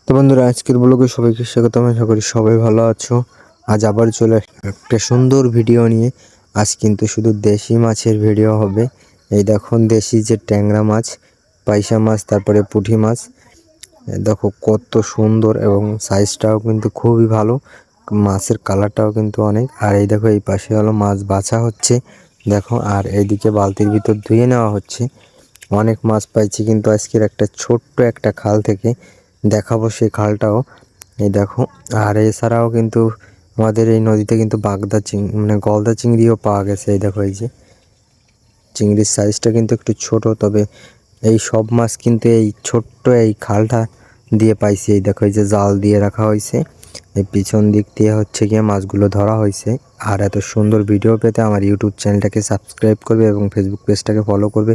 তো বন্ধুরা, আজকের ব্লগে সবাইকে স্বাগতম। আশা করি সবাই ভালো আছো। আজ আবার চলে একটা সুন্দর ভিডিও নিয়ে। আজ কিন্তু শুধু দেশি মাছের ভিডিও হবে। এই দেখুন, দেশি যে ট্যাংরা মাছ, পাইসা মাছ, তারপরে পুঁটি মাছ। দেখো কত সুন্দর, এবং সাইজটাও কিন্তু খুবই ভালো, মাছের কালারটাও কিন্তু অনেক। আর এই দেখো, এই পাশে হলো মাছ বাছা হচ্ছে দেখো, আর এইদিকে বালতির ভিতর ধুয়ে নেওয়া হচ্ছে। অনেক মাছ পাইছি কিন্তু আজকের একটা ছোট্ট একটা খাল থেকে, দেখাবো সেই খালটাও। এই দেখো, আর এছাড়াও কিন্তু আমাদের এই নদীতে কিন্তু বাগদা মানে গলদা চিংড়িও পাওয়া গেছে। এই দেখো, এই যে চিংড়ির সাইজটা কিন্তু একটু ছোট, তবে এই সব মাছ কিন্তু এই ছোট্ট এই খালটা দিয়ে পাইছি। এই দেখো, এই যে জাল দিয়ে রাখা হয়েছে, এই পিছন দিক দিয়ে হচ্ছে গিয়ে মাছগুলো ধরা হয়েছে। আর এত সুন্দর ভিডিও পেতে আমার ইউটিউব চ্যানেলটাকে সাবস্ক্রাইব করবে এবং ফেসবুক পেজটাকে ফলো করবে।